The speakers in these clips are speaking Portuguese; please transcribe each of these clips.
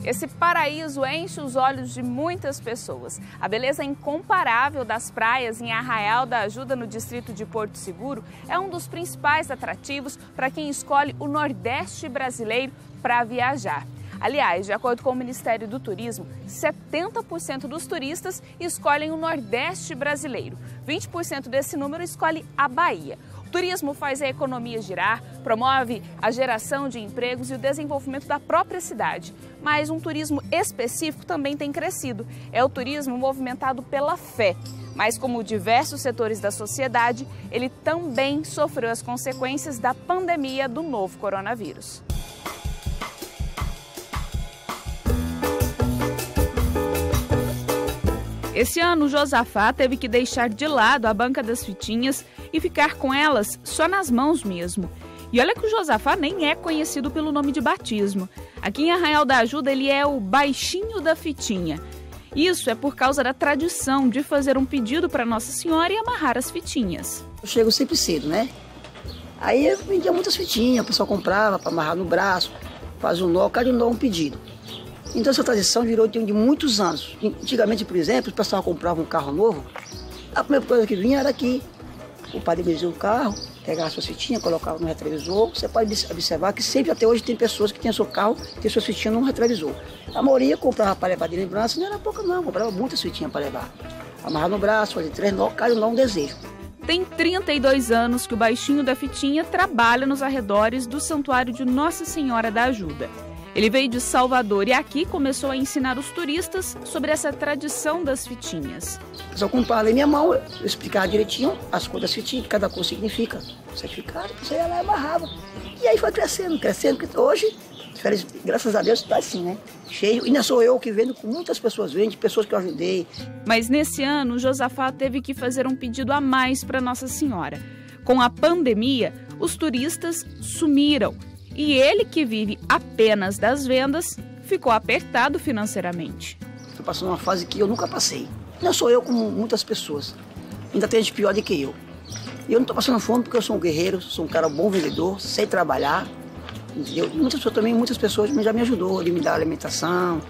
Esse paraíso enche os olhos de muitas pessoas. A beleza incomparável das praias em Arraial da Ajuda, no distrito de Porto Seguro, é um dos principais atrativos para quem escolhe o Nordeste brasileiro para viajar. Aliás, de acordo com o Ministério do Turismo, 70% dos turistas escolhem o Nordeste brasileiro. 20% desse número escolhe a Bahia. O turismo faz a economia girar, promove a geração de empregos e o desenvolvimento da própria cidade. Mas um turismo específico também tem crescido. É o turismo movimentado pela fé. Mas como diversos setores da sociedade, ele também sofreu as consequências da pandemia do novo coronavírus. Esse ano, o Josafá teve que deixar de lado a banca das fitinhas e ficar com elas só nas mãos mesmo. E olha que o Josafá nem é conhecido pelo nome de batismo. Aqui em Arraial da Ajuda, ele é o baixinho da fitinha. Isso é por causa da tradição de fazer um pedido para Nossa Senhora e amarrar as fitinhas. Eu chego sempre cedo, né? Aí eu vendia muitas fitinhas, o pessoal comprava para amarrar no braço, fazia um nó, cada nó um pedido. Então essa tradição virou de muitos anos. Antigamente, por exemplo, o pessoal comprava um carro novo, a primeira coisa que vinha era aqui. O padre benzia o carro, pegava suas fitinhas, colocava no retrovisor. Você pode observar que sempre, até hoje, tem pessoas que têm seu carro, tem suas fitinhas no retrovisor. A maioria comprava para levar de lembrança, não era pouca não, comprava muitas fitinhas para levar. Amarrar no braço, fazer 3 nó, cada nó um desejo. Tem 32 anos que o baixinho da fitinha trabalha nos arredores do Santuário de Nossa Senhora da Ajuda. Ele veio de Salvador e aqui começou a ensinar os turistas sobre essa tradição das fitinhas. Só comprava em minha mão, eu explicava direitinho as cores das fitinhas, que cada cor significa. Certificado, você ia lá e amarrava. E aí foi crescendo, porque hoje, graças a Deus, está assim, né? Cheio. E não sou eu que vendo, com muitas pessoas vendem, pessoas que eu ajudei. Mas nesse ano, o Josafá teve que fazer um pedido a mais para Nossa Senhora. Com a pandemia, os turistas sumiram. E ele, que vive apenas das vendas, ficou apertado financeiramente. Estou passando uma fase que eu nunca passei. Não sou eu como muitas pessoas. Ainda tem gente pior do que eu. E eu não estou passando fome porque eu sou um guerreiro, sou um cara bom vendedor, sei trabalhar. Entendeu? E muitas pessoas já me ajudou, de me dar alimentação,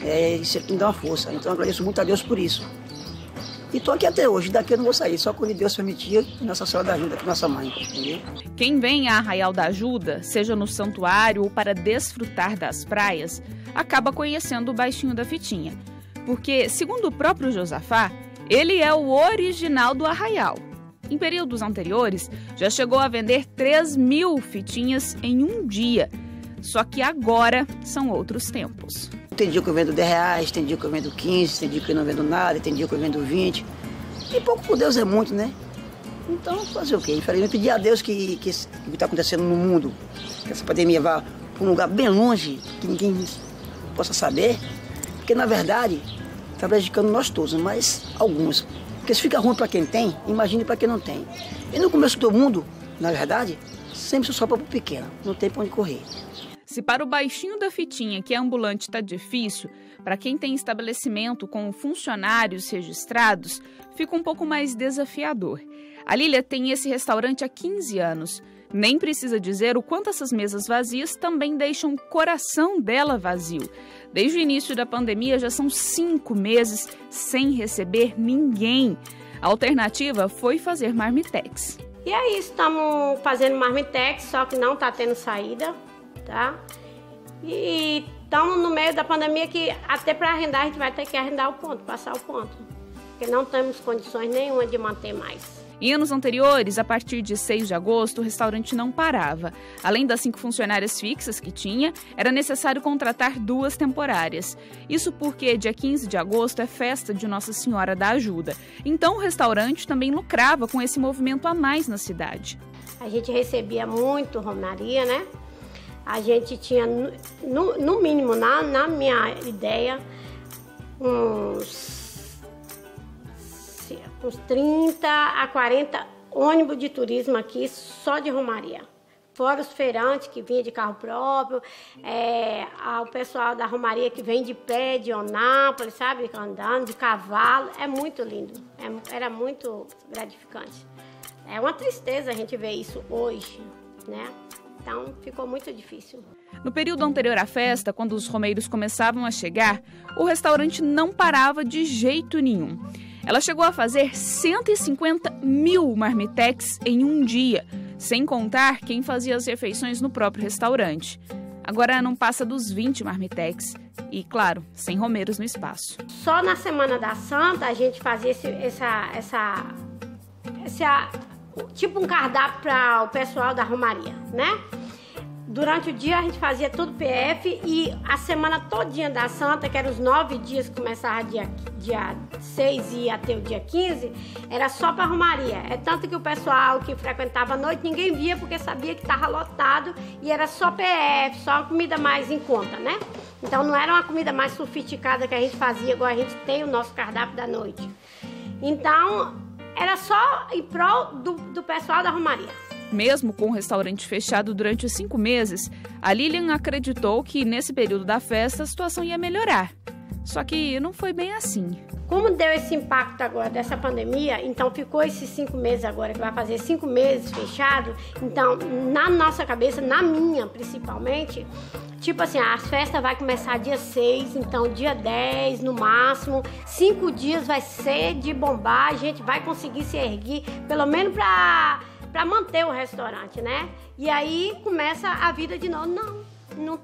e sempre me dá uma força. Então eu agradeço muito a Deus por isso. E estou aqui até hoje, daqui eu não vou sair, só quando Deus permitir, Nossa Senhora da Ajuda, que é nossa mãe, entendeu? Quem vem a Arraial da Ajuda, seja no santuário ou para desfrutar das praias, acaba conhecendo o baixinho da fitinha. Porque, segundo o próprio Josafá, ele é o original do Arraial. Em períodos anteriores, já chegou a vender 3.000 fitinhas em um dia. Só que agora são outros tempos. Tem dia que eu vendo R$10, tem dia que eu vendo 15, tem dia que eu não vendo nada, tem dia que eu vendo 20. E pouco por Deus é muito, né? Então, fazer o quê? Infelizmente, pedir a Deus que está acontecendo no mundo, que essa pandemia vá para um lugar bem longe, que ninguém possa saber. Porque, na verdade, está prejudicando nós todos, mas alguns. Porque se fica ruim para quem tem, imagine para quem não tem. E no começo do mundo, na verdade, sempre só para o pequeno, não tem para onde correr. Se para o baixinho da fitinha, que é ambulante, está difícil, para quem tem estabelecimento com funcionários registrados, fica um pouco mais desafiador. A Lília tem esse restaurante há 15 anos. Nem precisa dizer o quanto essas mesas vazias também deixam o coração dela vazio. Desde o início da pandemia já são 5 meses sem receber ninguém. A alternativa foi fazer marmitex. E aí estamos fazendo marmitex, só que não está tendo saída. Tá? E estamos no meio da pandemia que até para arrendar a gente vai ter que arrendar o ponto, passar o ponto. Porque não temos condições nenhuma de manter mais. Em anos anteriores, a partir de 6 de agosto, o restaurante não parava. Além das 5 funcionárias fixas que tinha, era necessário contratar 2 temporárias. Isso porque dia 15 de agosto é festa de Nossa Senhora da Ajuda. Então o restaurante também lucrava com esse movimento a mais na cidade. A gente recebia muito romaria, né? A gente tinha, no mínimo, na minha ideia, uns 30 a 40 ônibus de turismo aqui, só de romaria. Fora os feirantes que vinham de carro próprio, o pessoal da romaria que vem de pé, de Onápolis, sabe? Andando, de cavalo. É muito lindo, era muito gratificante. É uma tristeza a gente ver isso hoje, né? Então, ficou muito difícil. No período anterior à festa, quando os romeiros começavam a chegar, o restaurante não parava de jeito nenhum. Ela chegou a fazer 150 mil marmitex em um dia, sem contar quem fazia as refeições no próprio restaurante. Agora não passa dos 20 marmitex e, claro, sem romeiros no espaço. Só na Semana da Santa a gente fazia tipo um cardápio para o pessoal da Romaria, né? Durante o dia a gente fazia tudo PF e a semana todinha da Santa, que eram os 9 dias, que começava dia 6 e ia até o dia 15, era só para Romaria. É tanto que o pessoal que frequentava a noite, ninguém via porque sabia que estava lotado e era só PF, só uma comida mais em conta, né? Então não era uma comida mais sofisticada que a gente fazia, igual a gente tem o nosso cardápio da noite. Então era só em prol do pessoal da Romaria. Mesmo com o restaurante fechado durante os 5 meses, a Lilian acreditou que nesse período da festa a situação ia melhorar. Só que não foi bem assim. Como deu esse impacto agora dessa pandemia, então ficou esses 5 meses agora, que vai fazer 5 meses fechado, então na nossa cabeça, na minha principalmente, tipo assim, as festas vai começar dia 6, então dia 10 no máximo, 5 dias vai ser de bombar, a gente vai conseguir se erguer, pelo menos para manter o restaurante, né? E aí começa a vida de novo. Não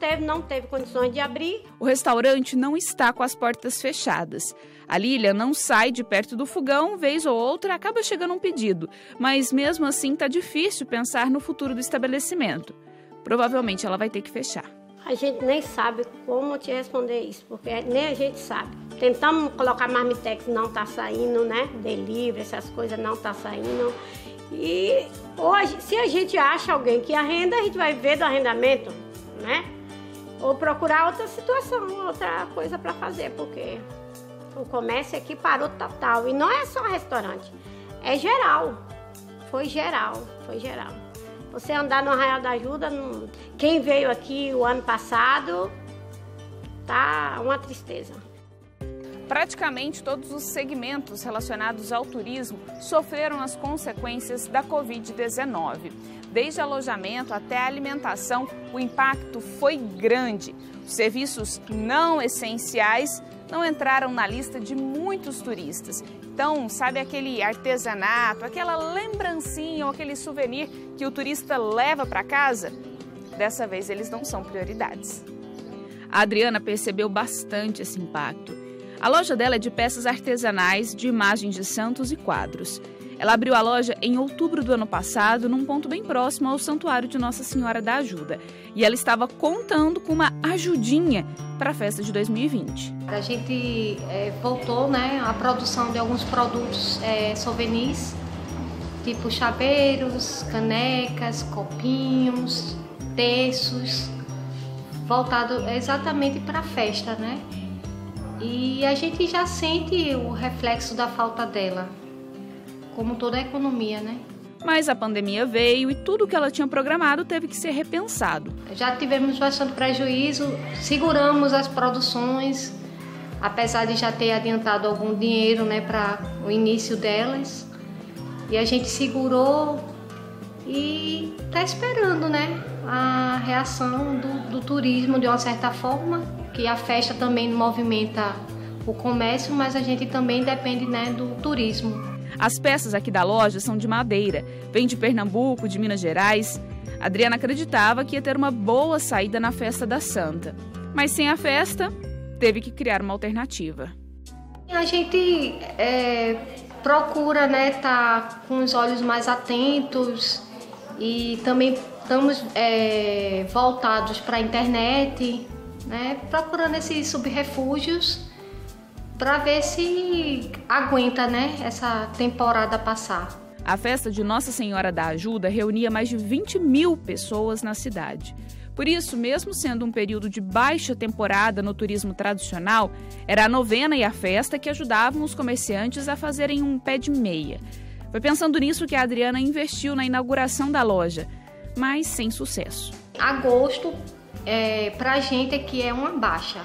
teve condições de abrir. O restaurante não está com as portas fechadas. A Lília não sai de perto do fogão, vez ou outra acaba chegando um pedido, mas mesmo assim está difícil pensar no futuro do estabelecimento. Provavelmente ela vai ter que fechar. A gente nem sabe como te responder isso, porque nem a gente sabe. Tentamos colocar marmitex, não está saindo, né? Delivery, essas coisas não tá saindo. E hoje, se a gente acha alguém que arrenda, a gente vai ver do arrendamento, né? Ou procurar outra situação, outra coisa para fazer, porque o comércio aqui parou total. E não é só restaurante, é geral. Foi geral. Você andar no Arraial da Ajuda, quem veio aqui o ano passado, tá uma tristeza. Praticamente todos os segmentos relacionados ao turismo sofreram as consequências da Covid-19. Desde alojamento até alimentação, o impacto foi grande. Os serviços não essenciais não entraram na lista de muitos turistas. Então, sabe aquele artesanato, aquela lembrancinha ou aquele souvenir que o turista leva para casa? Dessa vez eles não são prioridades. A Adriana percebeu bastante esse impacto. A loja dela é de peças artesanais, de imagens de santos e quadros. Ela abriu a loja em outubro do ano passado, num ponto bem próximo ao Santuário de Nossa Senhora da Ajuda. E ela estava contando com uma ajudinha para a festa de 2020. A gente voltou, né, a produção de alguns produtos souvenirs, tipo chaveiros, canecas, copinhos, terços, voltado exatamente para a festa, né? E a gente já sente o reflexo da falta dela, como toda a economia, né? Mas a pandemia veio e tudo que ela tinha programado teve que ser repensado. Já tivemos bastante prejuízo, seguramos as produções, apesar de já ter adiantado algum dinheiro, né, para o início delas. E a gente segurou e está esperando, né, a reação do turismo de uma certa forma, que a festa também movimenta o comércio, mas a gente também depende, né, do turismo. As peças aqui da loja são de madeira, vem de Pernambuco, de Minas Gerais. A Adriana acreditava que ia ter uma boa saída na festa da Santa, mas sem a festa, teve que criar uma alternativa. A gente procura, né, tá com os olhos mais atentos e também estamos voltados para a internet, né, procurando esses subrefúgios para ver se aguenta, né, essa temporada passar. A festa de Nossa Senhora da Ajuda reunia mais de 20 mil pessoas na cidade. Por isso, mesmo sendo um período de baixa temporada no turismo tradicional, era a novena e a festa que ajudavam os comerciantes a fazerem um pé de meia. Foi pensando nisso que a Adriana investiu na inauguração da loja, mas sem sucesso. Agosto, para a gente aqui é uma baixa.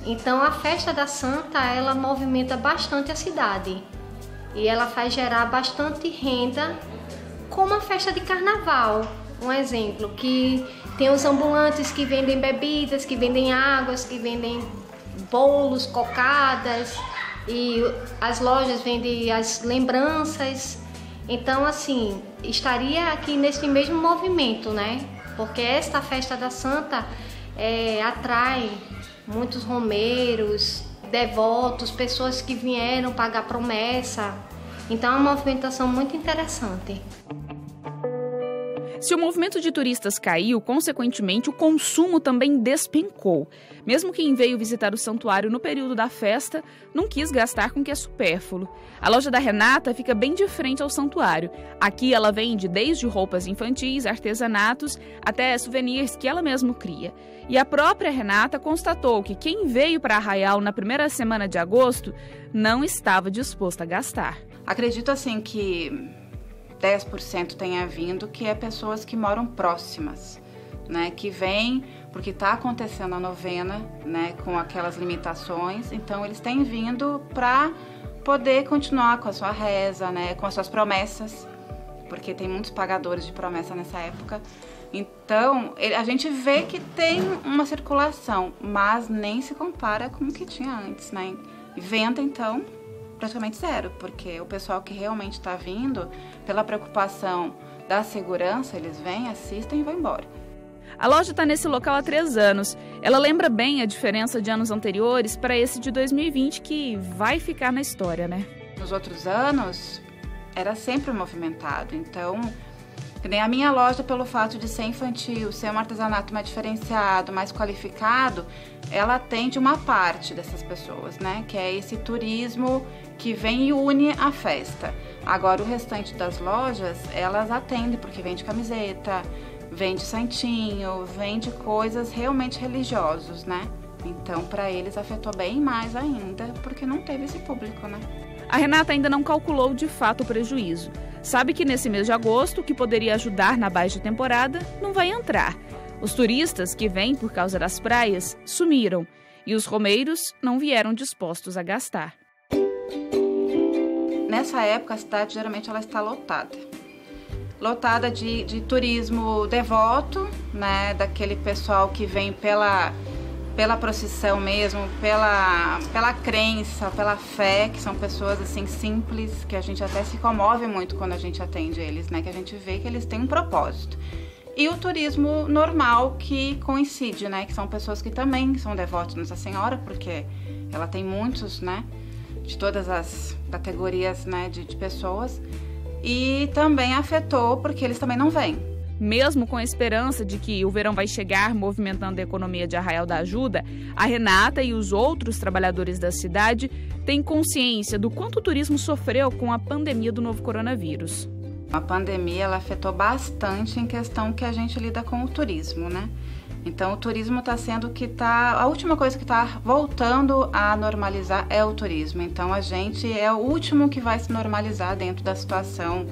Então a festa da Santa, ela movimenta bastante a cidade e ela faz gerar bastante renda, como a festa de carnaval. um exemplo, que tem os ambulantes que vendem bebidas, que vendem águas, que vendem bolos, cocadas, e as lojas vendem as lembranças. Então, assim, estaria aqui nesse mesmo movimento, né? Porque esta festa da Santa atrai muitos romeiros, devotos, pessoas que vieram pagar promessa. Então, é uma movimentação muito interessante. Se o movimento de turistas caiu, consequentemente, o consumo também despencou. Mesmo quem veio visitar o santuário no período da festa não quis gastar com o que é supérfluo. A loja da Renata fica bem de frente ao santuário. Aqui ela vende desde roupas infantis, artesanatos, até souvenirs que ela mesma cria. E a própria Renata constatou que quem veio para Arraial na primeira semana de agosto não estava disposto a gastar. Acredito assim que 10% tenha vindo, que é pessoas que moram próximas, né, que vêm porque está acontecendo a novena, né, com aquelas limitações, então eles têm vindo para poder continuar com a sua reza, né, com as suas promessas, porque tem muitos pagadores de promessa nessa época. Então, a gente vê que tem uma circulação, mas nem se compara com o que tinha antes, né? E venda, então, praticamente zero, porque o pessoal que realmente está vindo, pela preocupação da segurança, eles vêm, assistem e vão embora. A loja está nesse local há 3 anos. Ela lembra bem a diferença de anos anteriores para esse de 2020, que vai ficar na história, né? Nos outros anos, era sempre movimentado. Então, a minha loja, pelo fato de ser infantil, ser um artesanato mais diferenciado, mais qualificado, ela atende uma parte dessas pessoas, né? Que é esse turismo que vem e une a festa. Agora, o restante das lojas, elas atendem porque vende camiseta, vende santinho, vende coisas realmente religiosas, né? Então, para eles afetou bem mais ainda, porque não teve esse público, né? A Renata ainda não calculou de fato o prejuízo. Sabe que nesse mês de agosto, o que poderia ajudar na baixa temporada, não vai entrar. Os turistas que vêm por causa das praias sumiram e os romeiros não vieram dispostos a gastar. Nessa época, a cidade geralmente ela está lotada. Lotada de turismo devoto, né, daquele pessoal que vem pela procissão mesmo, pela crença, pela fé, que são pessoas assim simples, que a gente até se comove muito quando a gente atende eles, né, que a gente vê que eles têm um propósito. E o turismo normal que coincide, né, que são pessoas que também são devotos Nossa Senhora, porque ela tem muitos, né, de todas as categorias, né, de pessoas. E também afetou porque eles também não vêm. Mesmo com a esperança de que o verão vai chegar movimentando a economia de Arraial da Ajuda, a Renata e os outros trabalhadores da cidade têm consciência do quanto o turismo sofreu com a pandemia do novo coronavírus. A pandemia ela afetou bastante em questão que a gente lida com o turismo, né? Então o turismo está sendo a última coisa que está voltando a normalizar é o turismo. Então a gente é o último que vai se normalizar dentro da situação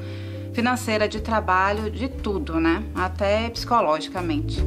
financeira, de trabalho, de tudo, né? Até psicologicamente.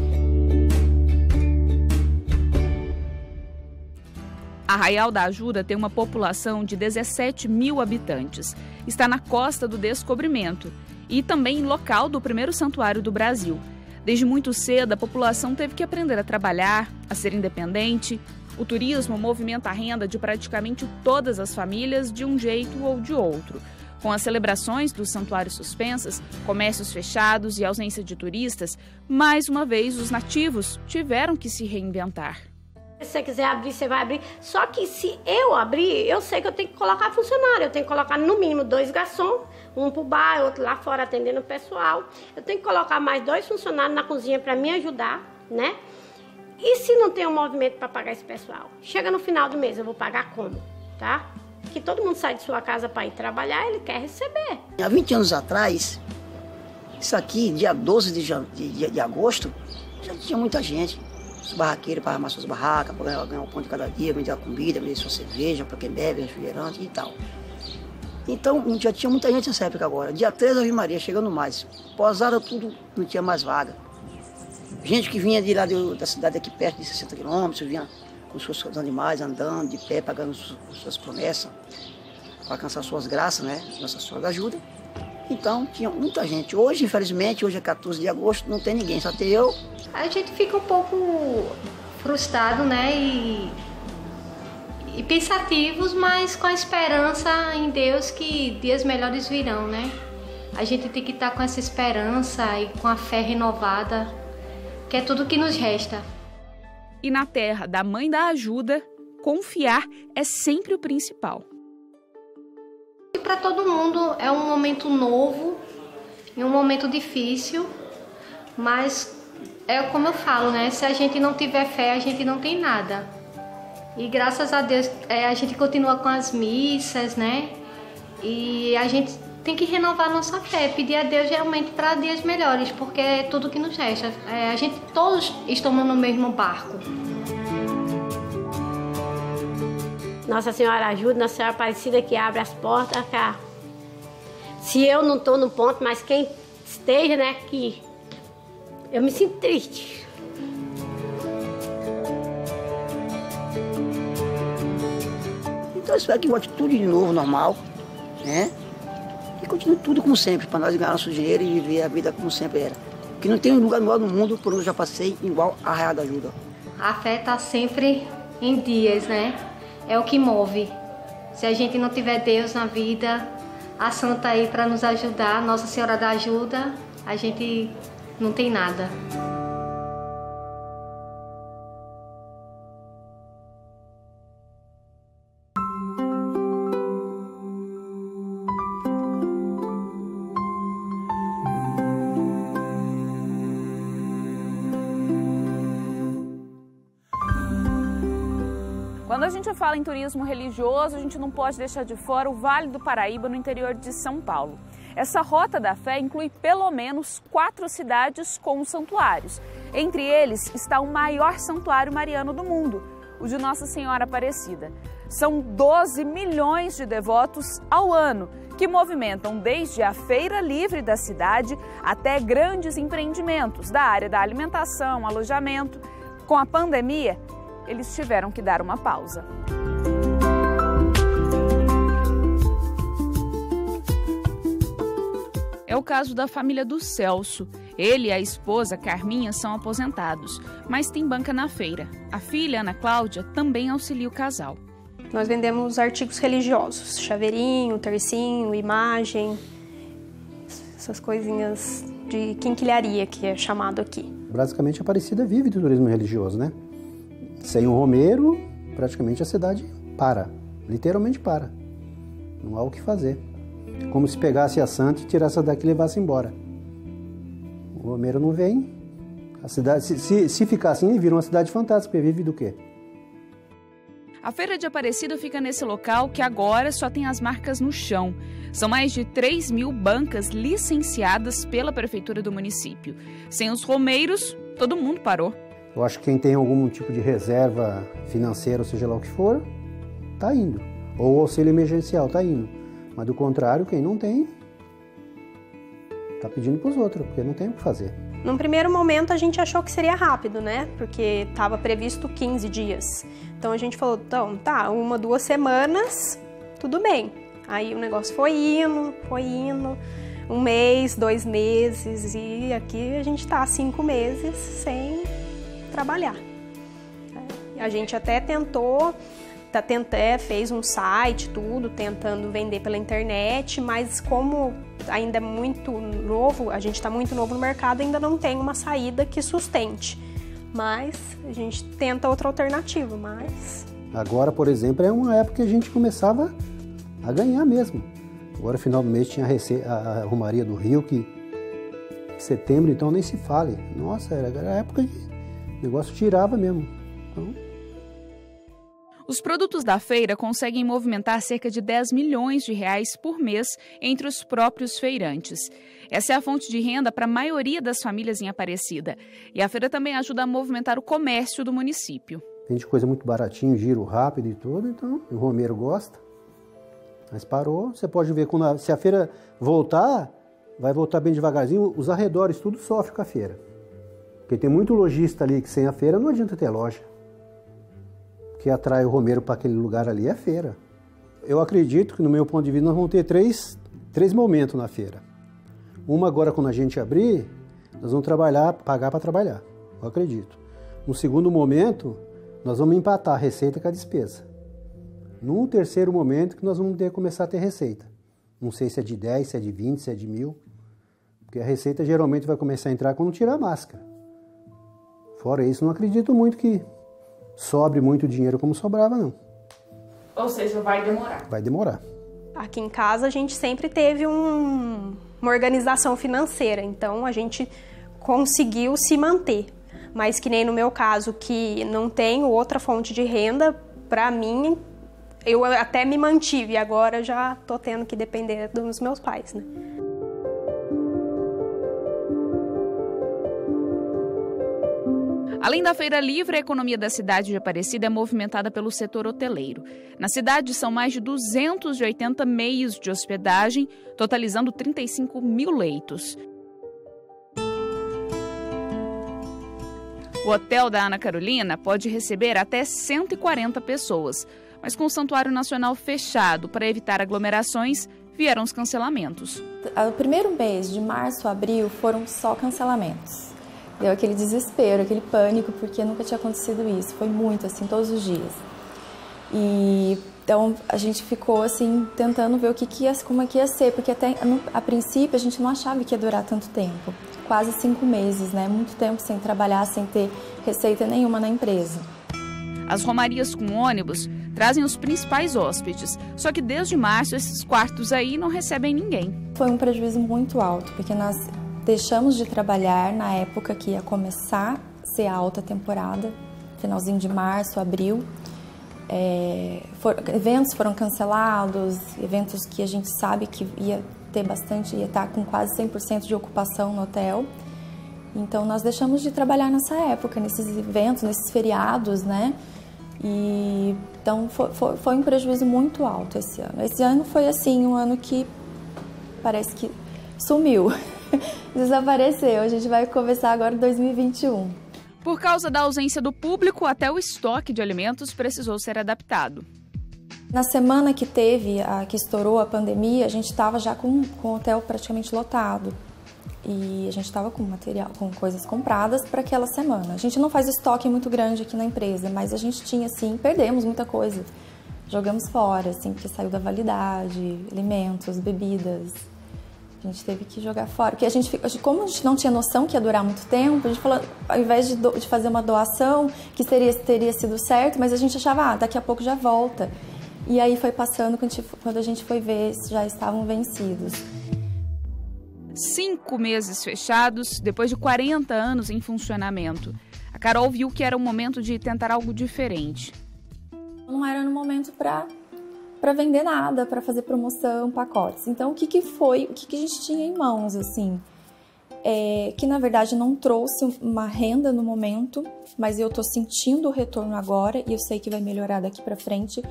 Arraial da Ajuda tem uma população de 17 mil habitantes. Está na Costa do Descobrimento e também local do primeiro santuário do Brasil. Desde muito cedo, a população teve que aprender a trabalhar, a ser independente. O turismo movimenta a renda de praticamente todas as famílias de um jeito ou de outro. Com as celebrações dos santuários suspensas, comércios fechados e ausência de turistas, mais uma vez os nativos tiveram que se reinventar. Se você quiser abrir, você vai abrir. Só que se eu abrir, eu sei que eu tenho que colocar funcionário. Eu tenho que colocar no mínimo 2 garçons, um pro bar, outro lá fora atendendo o pessoal. Eu tenho que colocar mais 2 funcionários na cozinha para me ajudar, né? E se não tem um movimento para pagar esse pessoal? Chega no final do mês, eu vou pagar como, tá? Que todo mundo sai de sua casa para ir trabalhar, ele quer receber. Há 20 anos atrás, isso aqui, dia 12 de agosto, já tinha muita gente. Os barraqueiros para armar suas barracas, para ganhar um pão de cada dia, vender a comida, vender sua cerveja, para quem bebe, refrigerante e tal. Então, já tinha muita gente nessa época agora. Dia 13, Ave Maria, chegando mais. Pousada, tudo, não tinha mais vaga. Gente que vinha de lá da cidade aqui perto de 60 quilômetros, vinha com os seus animais, andando de pé, pagando suas promessas, para alcançar suas graças, né? Nossa Senhora da Ajuda. Então, tinha muita gente. Hoje, infelizmente, hoje é 14 de agosto, não tem ninguém, só tem eu. A gente fica um pouco frustrado, né, e pensativos, mas com a esperança em Deus que dias melhores virão, né? A gente tem que estar com essa esperança e com a fé renovada, que é tudo que nos resta. E na terra da Mãe da Ajuda, confiar é sempre o principal. E para todo mundo é um momento novo e um momento difícil, mas é como eu falo, né? Se a gente não tiver fé, a gente não tem nada. E graças a Deus a gente continua com as missas, né? E a gente tem que renovar a nossa fé, pedir a Deus realmente para dias melhores, porque é tudo que nos resta. A gente todos estamos no mesmo barco. Nossa Senhora ajuda, Nossa Senhora Aparecida que abre as portas, cá. Se eu não estou no ponto, mas quem esteja, né, que eu me sinto triste. Então eu espero que volte tudo de novo, normal, né? E continue tudo como sempre, para nós ganhar nosso dinheiro e viver a vida como sempre era. Que não tem um lugar melhor no mundo por onde eu já passei igual a Arraial da Ajuda. A fé está sempre em dias, né? É o que move. Se a gente não tiver Deus na vida, a Santa aí para nos ajudar, Nossa Senhora da Ajuda, a gente não tem nada. Quando a gente fala em turismo religioso, a gente não pode deixar de fora o Vale do Paraíba, no interior de São Paulo. Essa Rota da Fé inclui pelo menos 4 cidades com santuários. Entre eles está o maior santuário mariano do mundo, o de Nossa Senhora Aparecida. São 12 milhões de devotos ao ano, que movimentam desde a feira livre da cidade até grandes empreendimentos da área da alimentação, alojamento. Com a pandemia, eles tiveram que dar uma pausa. É o caso da família do Celso. Ele e a esposa, Carminha, são aposentados, mas tem banca na feira. A filha, Ana Cláudia, também auxilia o casal. Nós vendemos artigos religiosos, chaveirinho, tercinho, imagem, essas coisinhas de quinquilharia, que é chamado aqui. Basicamente, a Aparecida vive do turismo religioso, né? Sem o romeiro, praticamente a cidade para, literalmente para. Não há o que fazer. Como se pegasse a santa e tirasse daqui e levasse embora. O romeiro não vem. A cidade, se ficar assim, vira uma cidade fantástica. Vive do quê? A Feira de Aparecida fica nesse local que agora só tem as marcas no chão. São mais de 3.000 bancas licenciadas pela prefeitura do município. Sem os romeiros, todo mundo parou. Eu acho que quem tem algum tipo de reserva financeira, ou seja lá o que for, está indo. Ou auxílio emergencial, está indo. Mas do contrário, quem não tem, está pedindo para os outros, porque não tem o que fazer. Num primeiro momento a gente achou que seria rápido, né? Porque estava previsto 15 dias. Então a gente falou, então tá, 1, 2 semanas, tudo bem. Aí o negócio foi indo, 1 mês, 2 meses, e aqui a gente está 5 meses sem trabalhar. A gente até tentou, fez um site, tudo, tentando vender pela internet, mas como ainda é muito novo, a gente está muito novo no mercado, ainda não tem uma saída que sustente. Mas a gente tenta outra alternativa, mas... Agora, por exemplo, é uma época que a gente começava a ganhar mesmo. Agora, no final do mês, tinha a Romaria do Rio, que em setembro, então, nem se fale. Nossa, era a época que o negócio tirava mesmo. Então... Os produtos da feira conseguem movimentar cerca de 10 milhões de reais por mês entre os próprios feirantes. Essa é a fonte de renda para a maioria das famílias em Aparecida. E a feira também ajuda a movimentar o comércio do município. Vende coisa muito baratinho, giro rápido e tudo, então o romeiro gosta. Mas parou, você pode ver, se a feira voltar, vai voltar bem devagarzinho, os arredores tudo sofrem com a feira. Porque tem muito lojista ali que sem a feira não adianta ter loja. O que atrai o romeiro para aquele lugar ali é a feira. Eu acredito que, no meu ponto de vista, nós vamos ter três momentos na feira. Uma agora, quando a gente abrir, nós vamos pagar para trabalhar, eu acredito. No segundo momento, nós vamos empatar a receita com a despesa. No terceiro momento que nós vamos começar a ter receita. Não sei se é de 10, se é de 20, se é de 1.000. Porque a receita geralmente vai começar a entrar quando tirar a máscara. Fora isso, não acredito muito que sobre muito dinheiro como sobrava, não. Ou seja, vai demorar. Vai demorar. Aqui em casa a gente sempre teve uma organização financeira, então a gente conseguiu se manter. Mas que nem no meu caso, que não tenho outra fonte de renda, para mim, eu até me mantive, agora já tô tendo que depender dos meus pais, né? Além da Feira Livre, a economia da cidade de Aparecida é movimentada pelo setor hoteleiro. Na cidade são mais de 280 meios de hospedagem, totalizando 35 mil leitos. O hotel da Ana Carolina pode receber até 140 pessoas, mas com o Santuário Nacional fechado para evitar aglomerações, vieram os cancelamentos. O primeiro mês, de março a abril, foram só cancelamentos. Deu aquele desespero, aquele pânico, porque nunca tinha acontecido isso. Foi muito, assim, todos os dias. E então a gente ficou, assim, tentando ver como é que ia ser, porque até a princípio a gente não achava que ia durar tanto tempo. Quase 5 meses, né? Muito tempo sem trabalhar, sem ter receita nenhuma na empresa. As romarias com ônibus trazem os principais hóspedes, só que desde março esses quartos aí não recebem ninguém. Foi um prejuízo muito alto, porque nós deixamos de trabalhar na época que ia começar a ser a alta temporada, finalzinho de março, abril. Eventos foram cancelados, eventos que a gente sabe que ia ter bastante, ia estar com quase 100% de ocupação no hotel. Então nós deixamos de trabalhar nessa época, nesses eventos, nesses feriados, né? E então foi um prejuízo muito alto esse ano. Esse ano foi assim, um ano que parece que sumiu, desapareceu. A gente vai começar agora 2021. Por causa da ausência do público, até o estoque de alimentos precisou ser adaptado. Na semana que que estourou a pandemia, a gente estava já com o hotel praticamente lotado. E a gente estava com material, com coisas compradas para aquela semana. A gente não faz estoque muito grande aqui na empresa, mas a gente tinha, assim, perdemos muita coisa. Jogamos fora, assim, porque saiu da validade, alimentos, bebidas. A gente teve que jogar fora. Porque como a gente não tinha noção que ia durar muito tempo, a gente falou, ao invés de fazer uma doação, que teria sido certo, mas a gente achava, daqui a pouco já volta. E aí foi passando, quando a gente foi ver, já estavam vencidos. 5 meses fechados, depois de 40 anos em funcionamento. A Carol viu que era o momento de tentar algo diferente. Não era no momento para vender nada, para fazer promoção, pacotes. Então, o que a gente tinha em mãos, assim? Que, na verdade, não trouxe uma renda no momento, mas eu estou sentindo o retorno agora e eu sei que vai melhorar daqui para frente,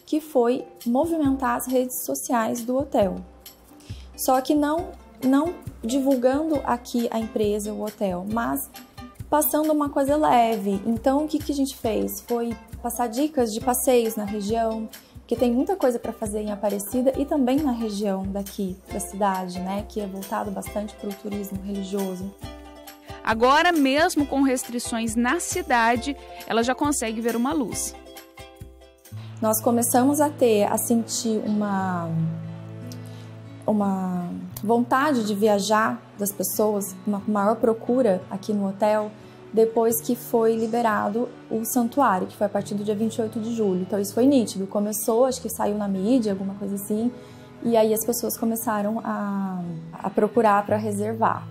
que foi movimentar as redes sociais do hotel. Só que não divulgando aqui a empresa, o hotel, mas passando uma coisa leve. Então, o que a gente fez? Foi passar dicas de passeios na região, que tem muita coisa para fazer em Aparecida e também na região daqui da cidade, né, que é voltado bastante para o turismo religioso. Agora, mesmo com restrições na cidade, ela já consegue ver uma luz. Nós começamos a sentir uma vontade de viajar das pessoas, uma maior procura aqui no hotel, depois que foi liberado o santuário, que foi a partir do dia 28 de julho. Então isso foi nítido, começou, acho que saiu na mídia, alguma coisa assim, e aí as pessoas começaram a procurar para reservar.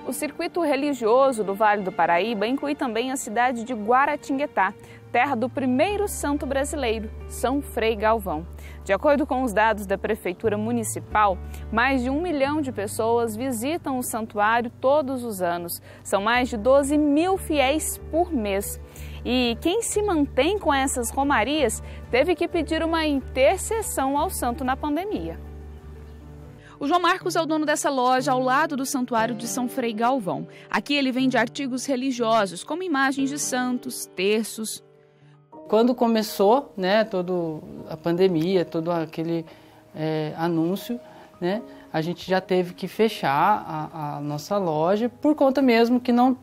O circuito religioso do Vale do Paraíba inclui também a cidade de Guaratinguetá, terra do primeiro santo brasileiro, São Frei Galvão. De acordo com os dados da Prefeitura Municipal, mais de 1 milhão de pessoas visitam o santuário todos os anos. São mais de 12 mil fiéis por mês. E quem se mantém com essas romarias teve que pedir uma intercessão ao santo na pandemia. O João Marcos é o dono dessa loja ao lado do Santuário de São Frei Galvão. Aqui ele vende artigos religiosos, como imagens de santos, terços. Quando começou, né, toda a pandemia, todo aquele anúncio, né, a gente já teve que fechar a nossa loja por conta mesmo que não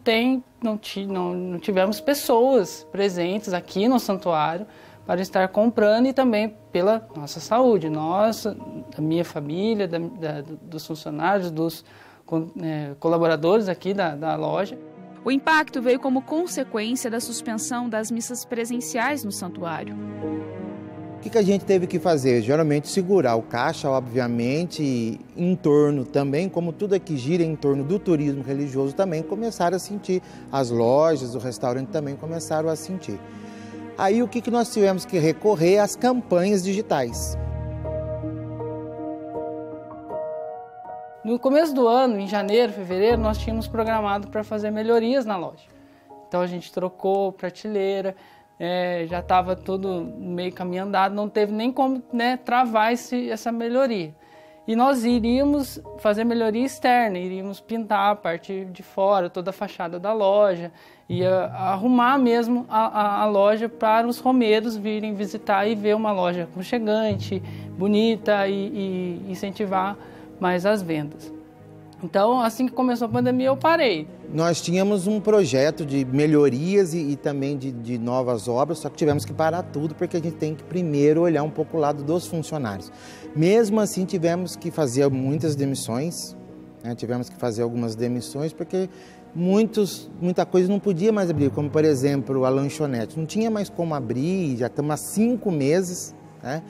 tivemos pessoas presentes aqui no santuário para estar comprando e também pela nossa saúde, nossa, da minha família, dos funcionários, dos colaboradores aqui da loja. O impacto veio como consequência da suspensão das missas presenciais no santuário. O que a gente teve que fazer? Geralmente segurar o caixa, obviamente, e em torno também, como tudo aqui gira em torno do turismo religioso, também começaram a sentir, as lojas, o restaurante também começaram a sentir. Aí o que nós tivemos que recorrer às campanhas digitais. No começo do ano, em janeiro, fevereiro, nós tínhamos programado para fazer melhorias na loja. Então a gente trocou prateleira, já estava tudo meio caminho andado, não teve nem como, né, travar essa melhoria. E nós iríamos fazer melhoria externa, iríamos pintar a parte de fora, toda a fachada da loja, ia arrumar mesmo a loja para os romeiros virem visitar e ver uma loja aconchegante, bonita e incentivar mais as vendas. Então, assim que começou a pandemia, eu parei. Nós tínhamos um projeto de melhorias e também de novas obras, só que tivemos que parar tudo porque a gente tem que primeiro olhar um pouco o lado dos funcionários. Mesmo assim, tivemos que fazer muitas demissões, né? Tivemos que fazer algumas demissões porque muita coisa não podia mais abrir, como por exemplo a lanchonete. Não tinha mais como abrir, já estamos há 5 meses, né?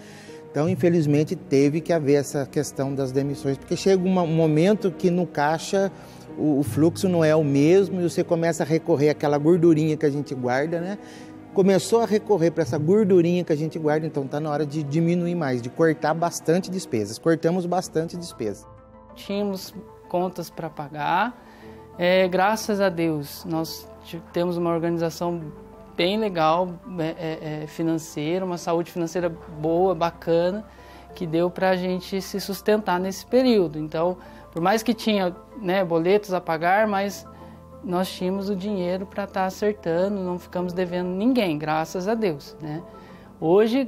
Então, infelizmente, teve que haver essa questão das demissões, porque chega um momento que no caixa o fluxo não é o mesmo e você começa a recorrer àquela gordurinha que a gente guarda, né? Começou a recorrer para essa gordurinha que a gente guarda, então está na hora de diminuir mais, de cortar bastante despesas. Cortamos bastante despesas. Tínhamos contas para pagar, graças a Deus nós temos uma organização bem legal, financeira, uma saúde financeira boa, bacana, que deu para a gente se sustentar nesse período. Então, por mais que tinha, né, boletos a pagar, mas nós tínhamos o dinheiro para estar acertando, não ficamos devendo ninguém, graças a Deus, né? Hoje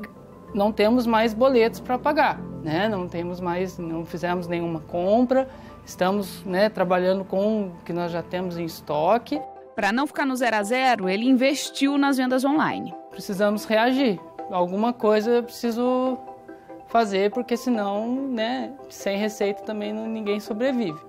não temos mais boletos para pagar, né? Não fizemos nenhuma compra, estamos, né, trabalhando com o que nós já temos em estoque. Para não ficar no 0 a 0, ele investiu nas vendas online. Precisamos reagir. Alguma coisa eu preciso fazer, porque senão, né, sem receita também ninguém sobrevive.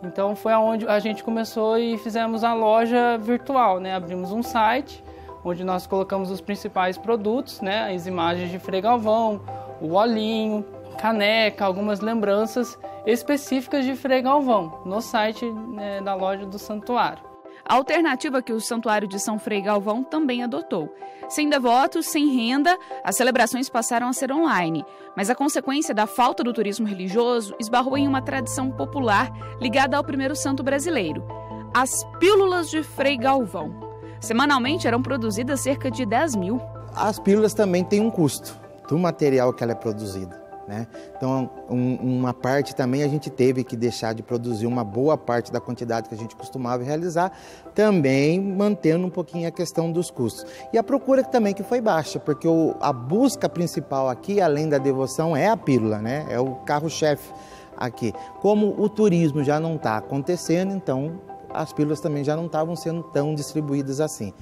Então foi aonde a gente começou e fizemos a loja virtual, né? Abrimos um site onde nós colocamos os principais produtos, né? As imagens de Frei Galvão, o olhinho, caneca, algumas lembranças específicas de Frei Galvão no site, né, da loja do santuário. A alternativa que o Santuário de São Frei Galvão também adotou. Sem devotos, sem renda, as celebrações passaram a ser online. Mas a consequência da falta do turismo religioso esbarrou em uma tradição popular ligada ao primeiro santo brasileiro: as pílulas de Frei Galvão. Semanalmente eram produzidas cerca de 10 mil. As pílulas também têm um custo do material que ela é produzida, né? Então, uma parte também a gente teve que deixar de produzir uma boa parte da quantidade que a gente costumava realizar, também mantendo um pouquinho a questão dos custos. E a procura também que foi baixa, porque a busca principal aqui, além da devoção, é a pílula, né? É o carro-chefe aqui. Como o turismo já não está acontecendo, então as pílulas também já não estavam sendo tão distribuídas assim.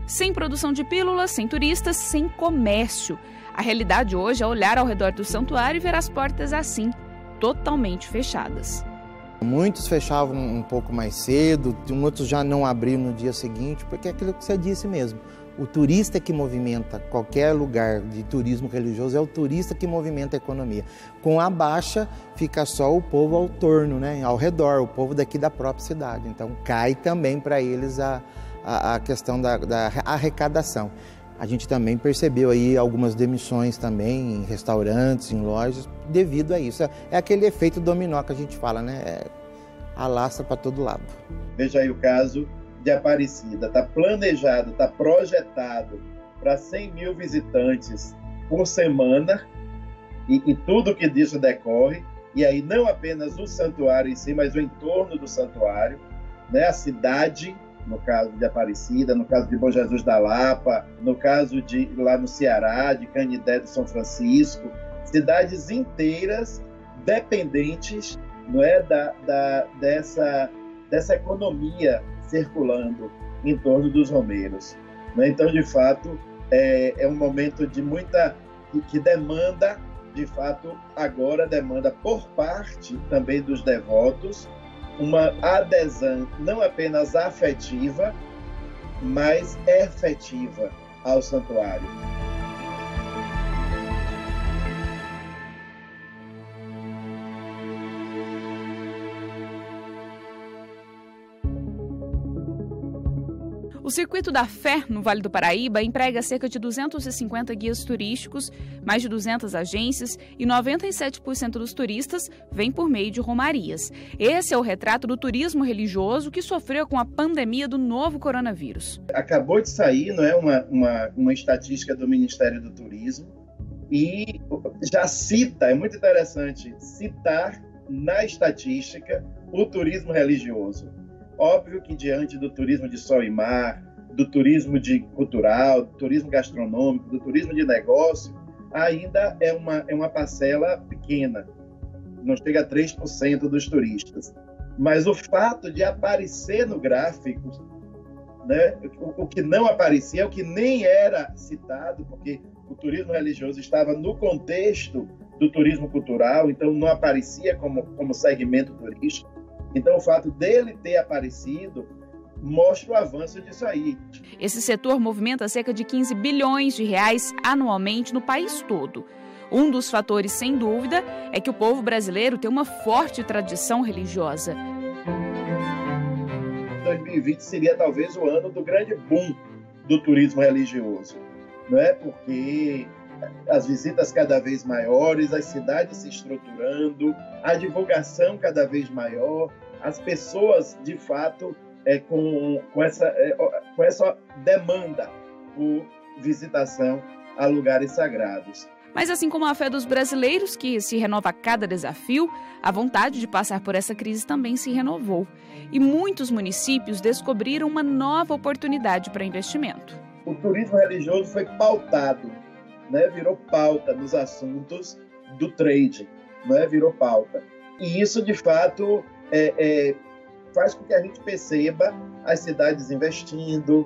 Sem produção de pílulas, sem turistas, sem comércio. A realidade hoje é olhar ao redor do santuário e ver as portas assim, totalmente fechadas. Muitos fechavam um pouco mais cedo, outros já não abriam no dia seguinte, porque é aquilo que você disse mesmo. O turista que movimenta qualquer lugar de turismo religioso é o turista que movimenta a economia. Com a baixa, fica só o povo ao torno, né? Ao redor, o povo daqui da própria cidade. Então cai também para eles a questão da arrecadação. A gente também percebeu aí algumas demissões também em restaurantes, em lojas, devido a isso. É aquele efeito dominó que a gente fala, né? Alastra para todo lado. Veja aí o caso de Aparecida. Está planejado, está projetado para 100 mil visitantes por semana e tudo que disso decorre. E aí não apenas o santuário em si, mas o entorno do santuário, né? A cidade, no caso de Aparecida, no caso de Bom Jesus da Lapa, no caso de lá no Ceará, de Canidé do São Francisco, cidades inteiras dependentes, não é, dessa economia circulando em torno dos romeiros. Né? Então, de fato, é um momento de muita que demanda, de fato, agora demanda por parte também dos devotos uma adesão não apenas afetiva, mas efetiva ao santuário. O Circuito da Fé, no Vale do Paraíba, emprega cerca de 250 guias turísticos, mais de 200 agências e 97% dos turistas vêm por meio de romarias. Esse é o retrato do turismo religioso que sofreu com a pandemia do novo coronavírus. Acabou de sair, não é, uma estatística do Ministério do Turismo e já cita, é muito interessante citar na estatística o turismo religioso. Óbvio que diante do turismo de sol e mar, do turismo cultural, do turismo gastronômico, do turismo de negócio, ainda é uma parcela pequena, não chega a 3% dos turistas. Mas o fato de aparecer no gráfico, né, o que não aparecia, o que nem era citado, porque o turismo religioso estava no contexto do turismo cultural, então não aparecia como segmento turístico. Então, o fato dele ter aparecido mostra o avanço disso aí. Esse setor movimenta cerca de 15 bilhões de reais anualmente no país todo. Um dos fatores, sem dúvida, é que o povo brasileiro tem uma forte tradição religiosa. 2020 seria talvez o ano do grande boom do turismo religioso, não é? Porque as visitas cada vez maiores, as cidades se estruturando, a divulgação cada vez maior, as pessoas, de fato, com essa demanda por visitação a lugares sagrados. Mas assim como a fé dos brasileiros, que se renova a cada desafio, a vontade de passar por essa crise também se renovou. E muitos municípios descobriram uma nova oportunidade para investimento. O turismo religioso foi pautado, né? Virou pauta nos assuntos do trade, né? Virou pauta. E isso, de fato, faz com que a gente perceba as cidades investindo,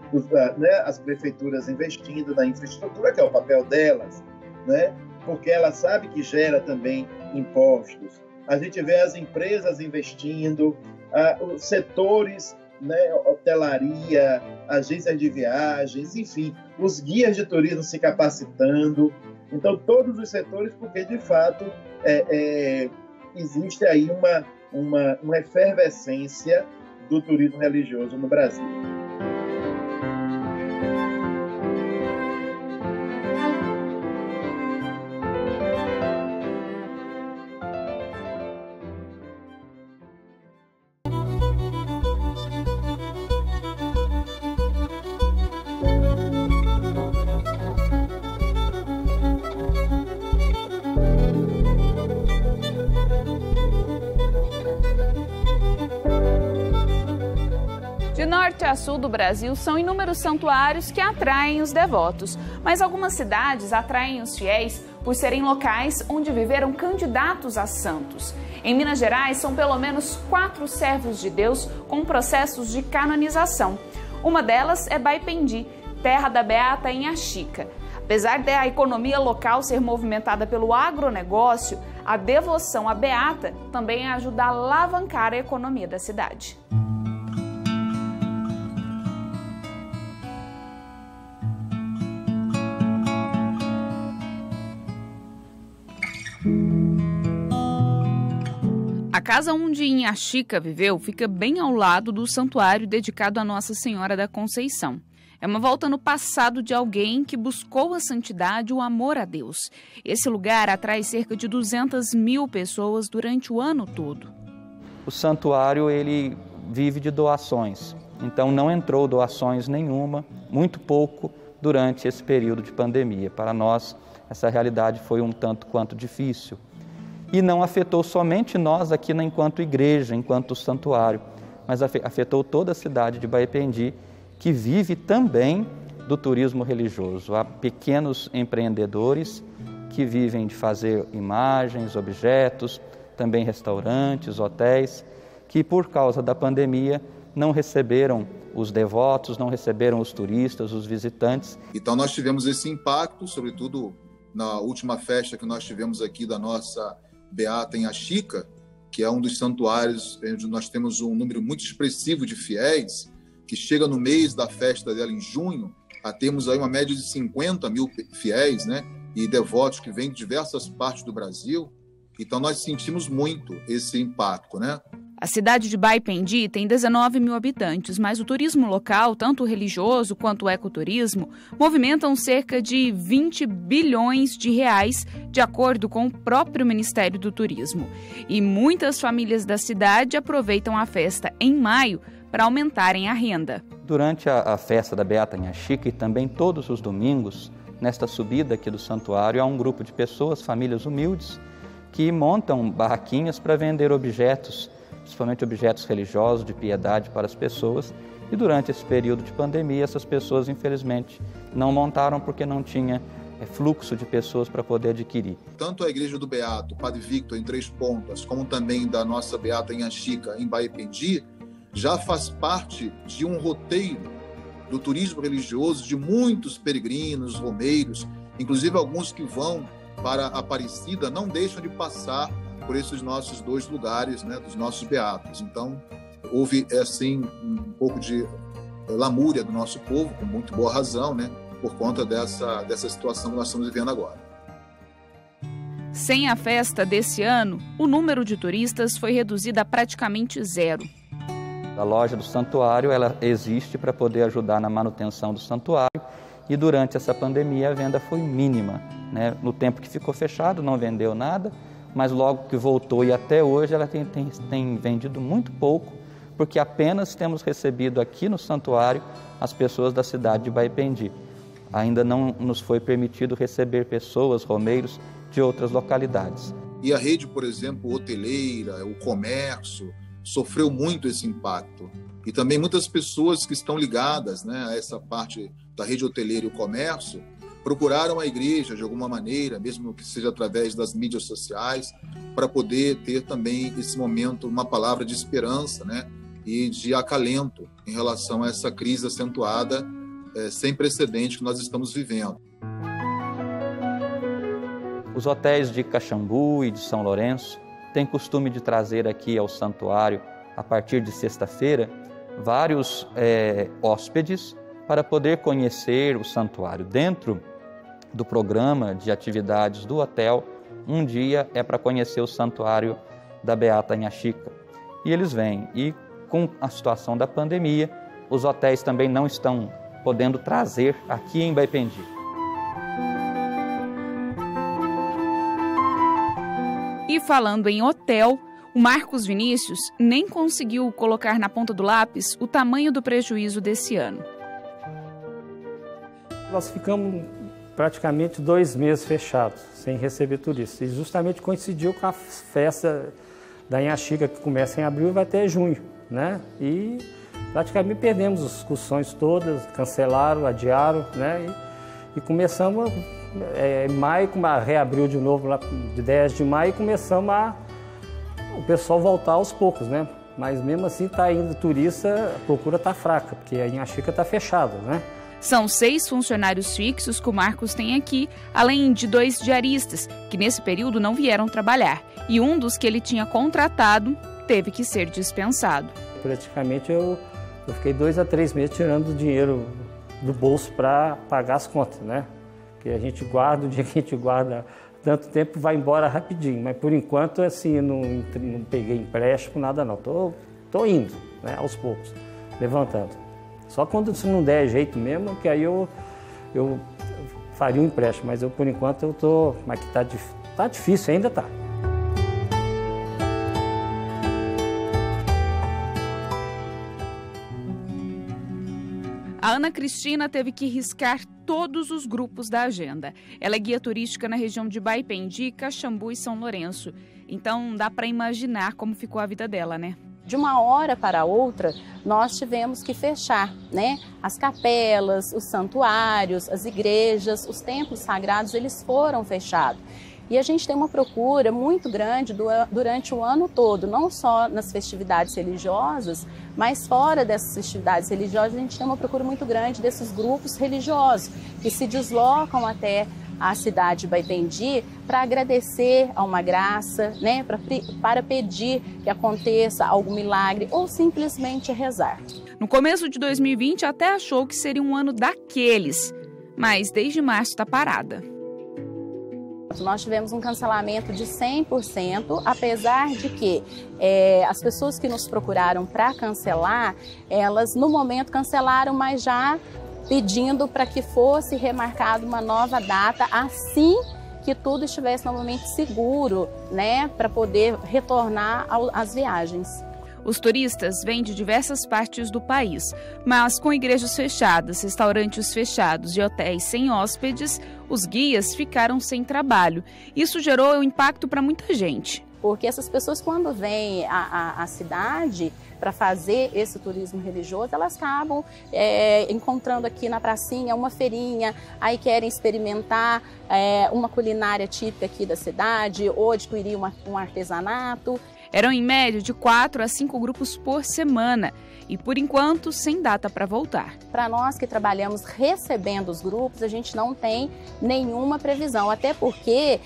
né? As prefeituras investindo na infraestrutura, que é o papel delas, né? Porque ela sabe que gera também impostos. A gente vê as empresas investindo, os setores, né? Hotelaria, agências de viagens, enfim, os guias de turismo se capacitando. Então, todos os setores, porque, de fato, existe aí uma efervescência do turismo religioso no Brasil. De norte a sul do Brasil, são inúmeros santuários que atraem os devotos, mas algumas cidades atraem os fiéis por serem locais onde viveram candidatos a santos. Em Minas Gerais, são pelo menos 4 servos de Deus com processos de canonização. Uma delas é Baipendi, terra da Beata Inhaxica. Apesar da economia local ser movimentada pelo agronegócio, a devoção à Beata também ajuda a alavancar a economia da cidade. casa onde Inhaxica viveu fica bem ao lado do santuário dedicado a Nossa Senhora da Conceição. É uma volta no passado de alguém que buscou a santidade e o amor a Deus. Esse lugar atrai cerca de 200 mil pessoas durante o ano todo. O santuário ele vive de doações, então não entrou doações nenhuma, muito pouco, durante esse período de pandemia. Para nós, essa realidade foi um tanto quanto difícil. E não afetou somente nós aqui enquanto igreja, enquanto santuário, mas afetou toda a cidade de Baipendi, que vive também do turismo religioso. Há pequenos empreendedores que vivem de fazer imagens, objetos, também restaurantes, hotéis, que por causa da pandemia não receberam os devotos, não receberam os turistas, os visitantes. Então nós tivemos esse impacto, sobretudo na última festa que nós tivemos aqui da nossa Beata Inhaxica, que é um dos santuários onde nós temos um número muito expressivo de fiéis, que chega no mês da festa dela em junho, a termos aí uma média de 50 mil fiéis, né, e devotos que vêm de diversas partes do Brasil. Então nós sentimos muito esse impacto, né? A cidade de Baipendi tem 19 mil habitantes, mas o turismo local, tanto o religioso quanto o ecoturismo, movimentam cerca de 20 bilhões de reais, de acordo com o próprio Ministério do Turismo. E muitas famílias da cidade aproveitam a festa em maio para aumentarem a renda. Durante a festa da Beata Inhaxica e também todos os domingos, nesta subida aqui do santuário, há um grupo de pessoas, famílias humildes, que montam barraquinhas para vender objetos, principalmente objetos religiosos, de piedade para as pessoas. E durante esse período de pandemia, essas pessoas, infelizmente, não montaram porque não tinha fluxo de pessoas para poder adquirir. Tanto a Igreja do Beato, Padre Victor, em Três Pontas, como também da nossa Beata Inhaxica, em Baipendi, já faz parte de um roteiro do turismo religioso de muitos peregrinos, romeiros, inclusive alguns que vão para Aparecida, não deixam de passar por esses nossos dois lugares, né, dos nossos beatos. Então, houve, assim, um pouco de lamúria do nosso povo, com muito boa razão, né, por conta dessa situação que nós estamos vivendo agora. Sem a festa desse ano, o número de turistas foi reduzido a praticamente zero. A loja do santuário, ela existe para poder ajudar na manutenção do santuário, e durante essa pandemia a venda foi mínima, né? No tempo que ficou fechado não vendeu nada, mas logo que voltou e até hoje ela tem vendido muito pouco, porque apenas temos recebido aqui no santuário as pessoas da cidade de Baipendi. Ainda não nos foi permitido receber pessoas, romeiros, de outras localidades. E a rede, por exemplo, hoteleira, o comércio, sofreu muito esse impacto. E também muitas pessoas que estão ligadas, né, a essa parte da rede hoteleira e o comércio, procuraram a igreja de alguma maneira, mesmo que seja através das mídias sociais, para poder ter também esse momento, uma palavra de esperança, né, e de acalento em relação a essa crise acentuada, sem precedente que nós estamos vivendo. Os hotéis de Caxambu e de São Lourenço têm costume de trazer aqui ao santuário, a partir de sexta-feira, vários hóspedes para poder conhecer o santuário. Dentro do programa de atividades do hotel, um dia é para conhecer o santuário da Beata Inhaxica. E eles vêm. E com a situação da pandemia, os hotéis também não estão podendo trazer aqui em Baipendi. E falando em hotel, o Marcos Vinícius nem conseguiu colocar na ponta do lápis o tamanho do prejuízo desse ano. Nós ficamos praticamente 2 meses fechados, sem receber turistas. E justamente coincidiu com a festa da Inhaxica, que começa em abril e vai até junho, né? E praticamente perdemos as excursões todas, cancelaram, adiaram, né? E começamos, em maio, reabriu de novo, lá de 10 de maio, e começamos o pessoal voltar aos poucos, né? Mas mesmo assim está indo turista, a procura está fraca, porque a Inhaxica está fechada, né? São 6 funcionários fixos que o Marcos tem aqui, além de 2 diaristas, que nesse período não vieram trabalhar. E um dos que ele tinha contratado teve que ser dispensado. Praticamente eu fiquei 2 a 3 meses tirando dinheiro do bolso para pagar as contas, né? Porque a gente guarda, o dia que a gente guarda tanto tempo vai embora rapidinho, mas por enquanto assim, não peguei empréstimo, nada não. Tô indo, né, aos poucos, levantando. Só quando isso não der jeito mesmo, que aí eu faria um empréstimo, mas por enquanto eu tô, mas que tá difícil, ainda tá. A Ana Cristina teve que riscar todos os grupos da agenda. Ela é guia turística na região de Baipendi, Caxambu e São Lourenço. Então dá para imaginar como ficou a vida dela, né? De uma hora para outra, nós tivemos que fechar, né? As capelas, os santuários, as igrejas, os templos sagrados, eles foram fechados. E a gente tem uma procura muito grande durante o ano todo, não só nas festividades religiosas, mas fora dessas festividades religiosas, a gente tem uma procura muito grande desses grupos religiosos que se deslocam até a cidade de Baipendi para agradecer a uma graça, né, para pedir que aconteça algum milagre ou simplesmente rezar. No começo de 2020 até achou que seria um ano daqueles, mas desde março está parada. Nós tivemos um cancelamento de 100%, apesar de que as pessoas que nos procuraram para cancelar, elas no momento cancelaram, mas já pedindo para que fosse remarcada uma nova data assim que tudo estivesse novamente seguro, né, para poder retornar às viagens. Os turistas vêm de diversas partes do país, mas com igrejas fechadas, restaurantes fechados e hotéis sem hóspedes, os guias ficaram sem trabalho. Isso gerou um impacto para muita gente. Porque essas pessoas, quando vêm à cidade para fazer esse turismo religioso, elas acabam encontrando aqui na pracinha uma feirinha, aí querem experimentar uma culinária típica aqui da cidade ou adquirir um artesanato. Eram em média de 4 a 5 grupos por semana e, por enquanto, sem data para voltar. Para nós que trabalhamos recebendo os grupos, a gente não tem nenhuma previsão, até porque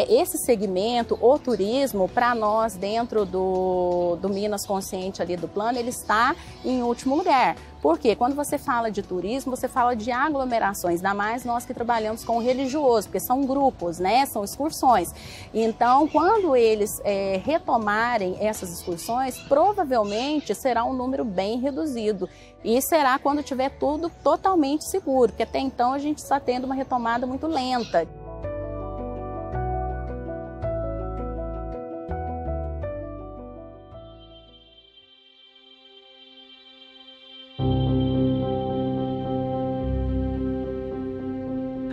esse segmento, o turismo, para nós dentro do Minas Consciente ali do plano, ele está em último lugar. Porque quando você fala de turismo, você fala de aglomerações, ainda mais nós que trabalhamos com o religioso, porque são grupos, né? São excursões. Então, quando eles retomarem essas excursões, provavelmente será um número bem reduzido. E será quando tiver tudo totalmente seguro, porque até então a gente está tendo uma retomada muito lenta.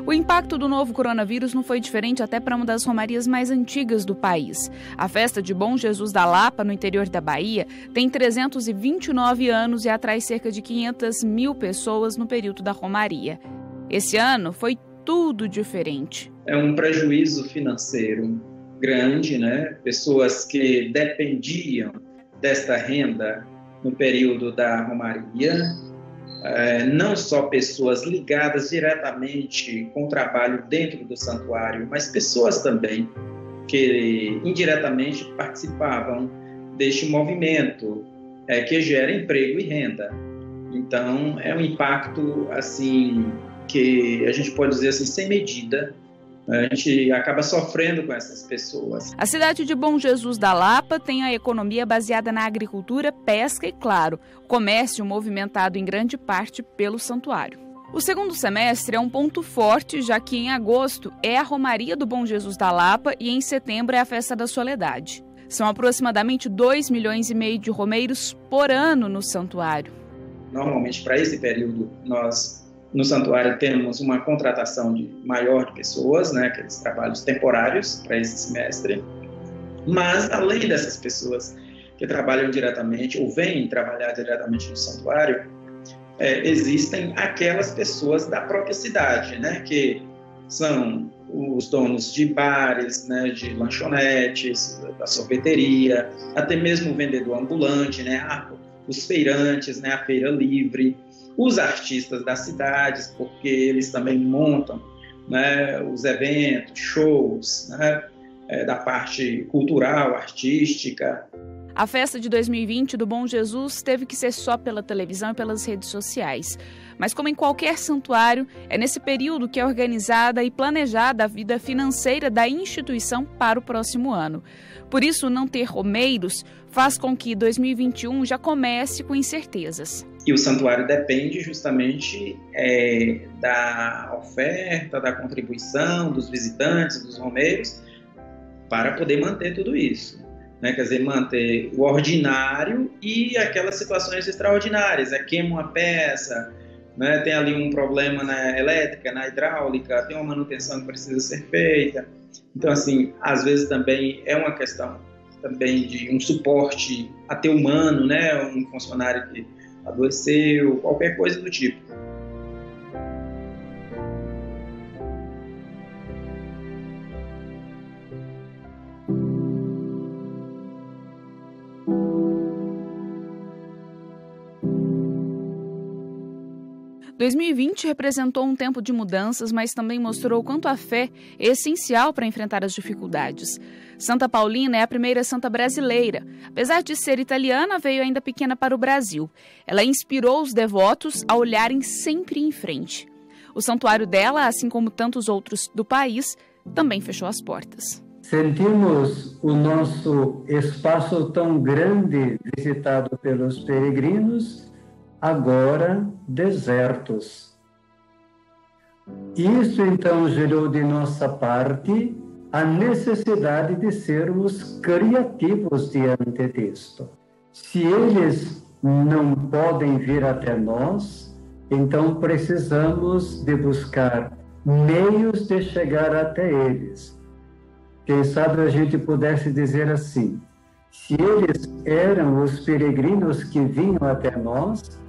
O impacto do novo coronavírus não foi diferente até para uma das romarias mais antigas do país. A festa de Bom Jesus da Lapa, no interior da Bahia, tem 329 anos e atrai cerca de 500 mil pessoas no período da romaria. Esse ano foi tudo diferente. É um prejuízo financeiro grande, né? Pessoas que dependiam desta renda no período da romaria, não só pessoas ligadas diretamente com o trabalho dentro do santuário, mas pessoas também que indiretamente participavam deste movimento que gera emprego e renda. Então, é um impacto assim que a gente pode dizer assim sem medida. A gente acaba sofrendo com essas pessoas. A cidade de Bom Jesus da Lapa tem a economia baseada na agricultura, pesca e, claro, comércio movimentado em grande parte pelo santuário. O segundo semestre é um ponto forte, já que em agosto é a Romaria do Bom Jesus da Lapa e em setembro é a Festa da Soledade. São aproximadamente 2,5 milhões de romeiros por ano no santuário. Normalmente, para esse período, nós no santuário temos uma contratação maior de pessoas, né, aqueles trabalhos temporários para esse semestre. Mas, além dessas pessoas que trabalham diretamente ou vêm trabalhar diretamente no santuário, existem aquelas pessoas da própria cidade, né, que são os donos de bares, né, de lanchonetes, da sorveteria, até mesmo o vendedor ambulante, né, os feirantes, né, a feira livre, os artistas das cidades, porque eles também montam, né, os eventos, shows, né, da parte cultural, artística. A festa de 2020 do Bom Jesus teve que ser só pela televisão e pelas redes sociais. Mas como em qualquer santuário, é nesse período que é organizada e planejada a vida financeira da instituição para o próximo ano. Por isso, não ter romeiros faz com que 2021 já comece com incertezas. E o santuário depende justamente da oferta, da contribuição dos visitantes, dos romeiros, para poder manter tudo isso. Quer dizer, manter o ordinário e aquelas situações extraordinárias. Queima uma peça, tem ali um problema na elétrica, na hidráulica, tem uma manutenção que precisa ser feita. Então, assim, às vezes também é uma questão também de um suporte até humano, um funcionário que adoeceu, qualquer coisa do tipo. Em 2020 representou um tempo de mudanças, mas também mostrou quanto a fé é essencial para enfrentar as dificuldades. Santa Paulina é a primeira santa brasileira. Apesar de ser italiana, veio ainda pequena para o Brasil. Ela inspirou os devotos a olharem sempre em frente. O santuário dela, assim como tantos outros do país, também fechou as portas. Sentimos o nosso espaço tão grande visitado pelos peregrinos agora desertos. Isso então gerou de nossa parte a necessidade de sermos criativos diante disto. Se eles não podem vir até nós, então precisamos de buscar meios de chegar até eles. Quem sabe a gente pudesse dizer assim: se eles eram os peregrinos que vinham até nós,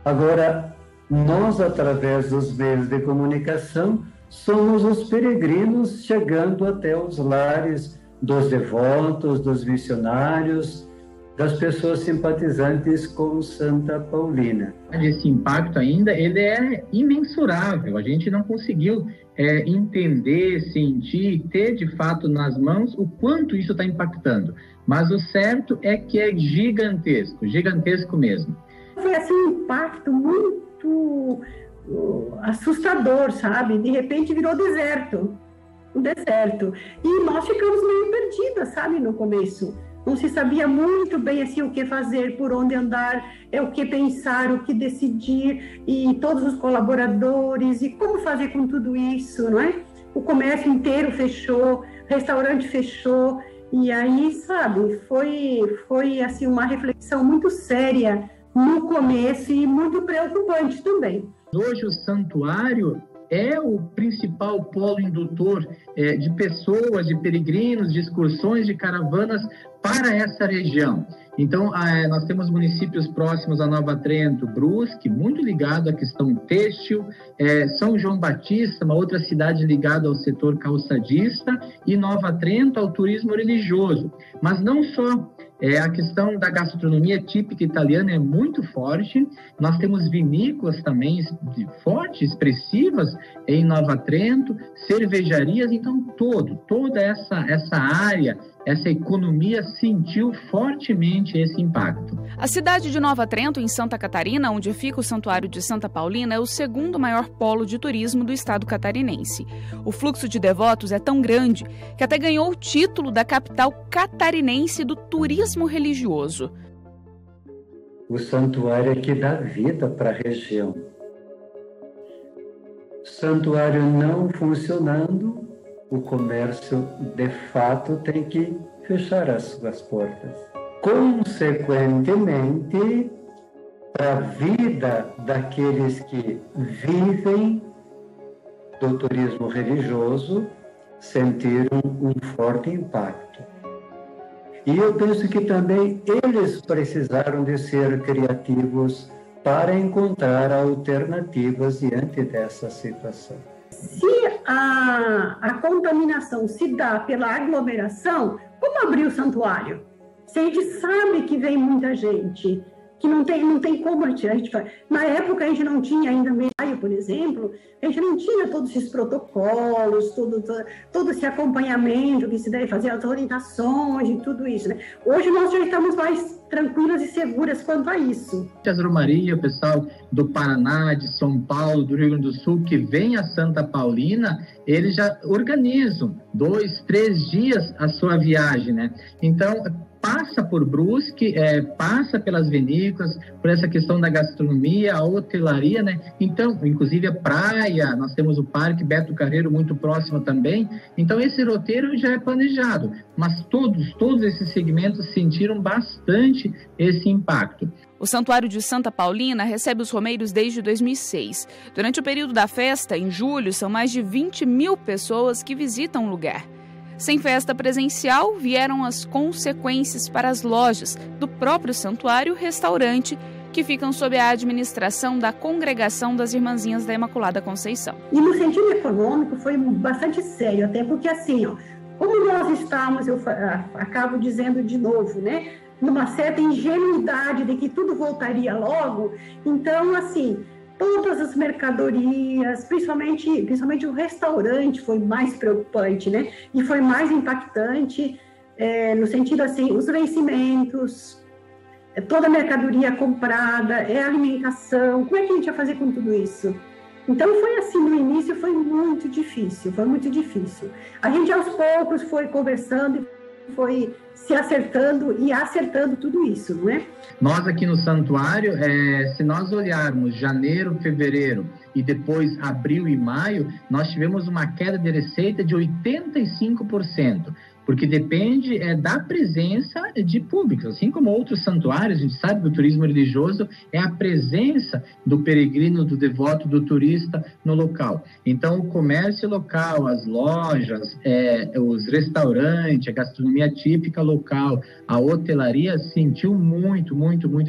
agora, nós, através dos meios de comunicação, somos os peregrinos chegando até os lares dos devotos, dos missionários, das pessoas simpatizantes com Santa Paulina. Esse impacto ainda ele é imensurável. A gente não conseguiu entender, sentir, ter de fato nas mãos o quanto isso está impactando. Mas o certo é que é gigantesco, gigantesco mesmo. Foi assim um impacto muito assustador, sabe? De repente virou um deserto. E nós ficamos meio perdidas, sabe, no começo. Não se sabia muito bem assim o que fazer, por onde andar, o que pensar, o que decidir, e todos os colaboradores, e como fazer com tudo isso, não é? O comércio inteiro fechou, o restaurante fechou, e aí, sabe, foi assim uma reflexão muito séria no começo e muito preocupante também. Hoje o santuário é o principal polo indutor de pessoas, de peregrinos, de excursões, de caravanas para essa região. Então, nós temos municípios próximos a Nova Trento, Brusque, muito ligado à questão têxtil, São João Batista, uma outra cidade ligada ao setor calçadista, e Nova Trento ao turismo religioso. Mas não só. A questão da gastronomia típica italiana é muito forte. Nós temos vinícolas também fortes, expressivas em Nova Trento, cervejarias. Então, toda essa área, essa economia sentiu fortemente esse impacto. A cidade de Nova Trento, em Santa Catarina, onde fica o Santuário de Santa Paulina, é o segundo maior polo de turismo do estado catarinense. O fluxo de devotos é tão grande que até ganhou o título da capital catarinense do turismo religioso. O santuário é que dá vida para a região. Santuário não funcionando, o comércio, de fato, tem que fechar as suas portas. Consequentemente, para a vida daqueles que vivem do turismo religioso, sentiram um forte impacto. E eu penso que também eles precisaram de ser criativos para encontrar alternativas diante dessa situação. Se a contaminação se dá pela aglomeração, como abrir o santuário? Se a gente sabe que vem muita gente, que não tem como a gente fazer. Na época, a gente não tinha ainda maio, por exemplo, a gente não tinha todos esses protocolos, todo esse acompanhamento que se deve fazer, as orientações e tudo isso, né? Hoje nós já estamos mais tranquilas e seguras quanto a isso. As Romaria, o pessoal do Paraná, de São Paulo, do Rio Grande do Sul, que vem a Santa Paulina, eles já organizam 2, 3 dias a sua viagem, né? Então, passa por Brusque, passa pelas vinícolas, por essa questão da gastronomia, a hotelaria, né? Então, inclusive a praia, nós temos o Parque Beto Carreiro muito próximo também. Então, esse roteiro já é planejado, mas todos esses segmentos sentiram bastante esse impacto. O Santuário de Santa Paulina recebe os romeiros desde 2006. Durante o período da festa, em julho, são mais de 20 mil pessoas que visitam o lugar. Sem festa presencial, vieram as consequências para as lojas do próprio santuário e restaurante, que ficam sob a administração da Congregação das Irmãzinhas da Imaculada Conceição. E no sentido econômico foi bastante sério, até porque assim, como nós estamos, eu acabo dizendo de novo, né, numa certa ingenuidade de que tudo voltaria logo, então assim, todas as mercadorias, principalmente o restaurante foi mais preocupante, né? E foi mais impactante, no sentido assim, os vencimentos, toda a mercadoria comprada, a alimentação, como é que a gente ia fazer com tudo isso? Então foi assim, no início foi muito difícil. A gente aos poucos foi conversando e foi se acertando e acertando tudo isso, não é? Nós aqui no santuário, se nós olharmos janeiro, fevereiro e depois abril e maio, nós tivemos uma queda de receita de 85%. Porque depende da presença de públicos, assim como outros santuários, a gente sabe que o turismo religioso é a presença do peregrino, do devoto, do turista no local. Então, o comércio local, as lojas, os restaurantes, a gastronomia típica local, a hotelaria sentiu muito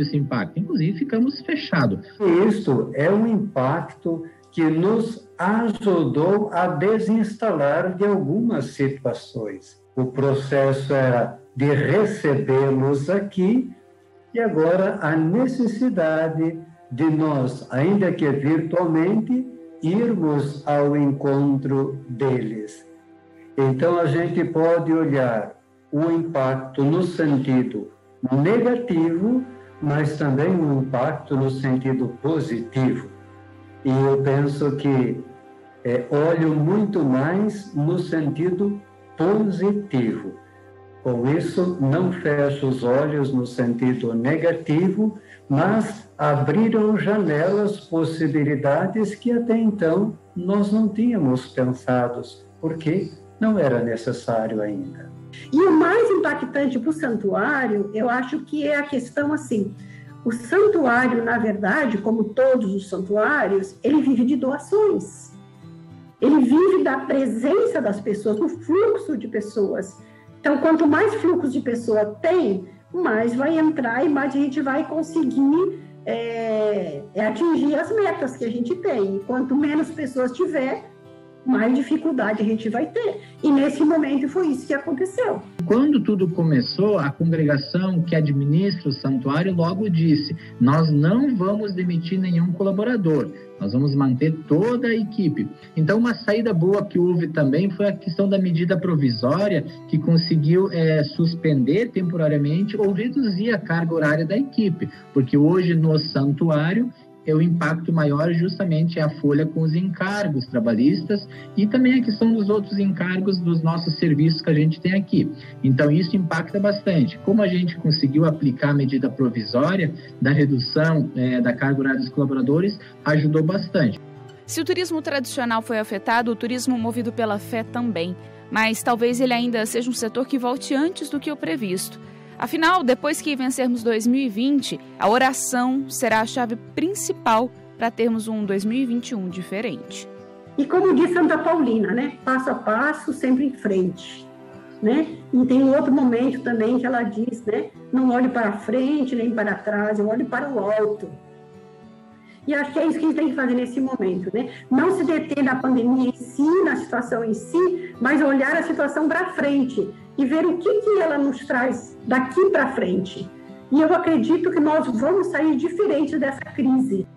esse impacto. Inclusive, ficamos fechados. Isso é um impacto que nos ajudou a desinstalar de algumas situações. O processo era de recebê-los aqui e agora a necessidade de nós, ainda que virtualmente, irmos ao encontro deles. Então, a gente pode olhar o impacto no sentido negativo, mas também o impacto no sentido positivo. E eu penso que olho muito mais no sentido positivo. Com isso, não fecho os olhos no sentido negativo, mas abriram janelas, possibilidades que até então nós não tínhamos pensado, porque não era necessário ainda. E o mais impactante para o santuário, eu acho que é a questão assim, o santuário, na verdade, como todos os santuários, ele vive de doações. Ele vive da presença das pessoas, do fluxo de pessoas. Então, quanto mais fluxo de pessoa tem, mais vai entrar e mais a gente vai conseguir atingir as metas que a gente tem. E quanto menos pessoas tiver, mais dificuldade a gente vai ter. E nesse momento foi isso que aconteceu. Quando tudo começou, a congregação que administra o santuário logo disse: nós não vamos demitir nenhum colaborador, nós vamos manter toda a equipe. Então, uma saída boa que houve também foi a questão da medida provisória, que conseguiu suspender temporariamente ou reduzir a carga horária da equipe, porque hoje no santuário o impacto maior justamente é a folha com os encargos trabalhistas e também a questão dos outros encargos dos nossos serviços que a gente tem aqui. Então, isso impacta bastante. Como a gente conseguiu aplicar a medida provisória da redução da carga horária dos colaboradores, ajudou bastante. Se o turismo tradicional foi afetado, o turismo movido pela fé também. Mas talvez ele ainda seja um setor que volte antes do que o previsto. Afinal, depois que vencermos 2020, a oração será a chave principal para termos um 2021 diferente. E como diz Santa Paulina, né? Passo a passo, sempre em frente. Né? E tem um outro momento também que ela diz, né? Não olhe para frente nem para trás, eu olho para o alto. E acho que é isso que a gente tem que fazer nesse momento, né? Não se deter na pandemia em si, na situação em si, mas olhar a situação para frente e ver o que ela nos traz daqui para frente. E eu acredito que nós vamos sair diferente dessa crise.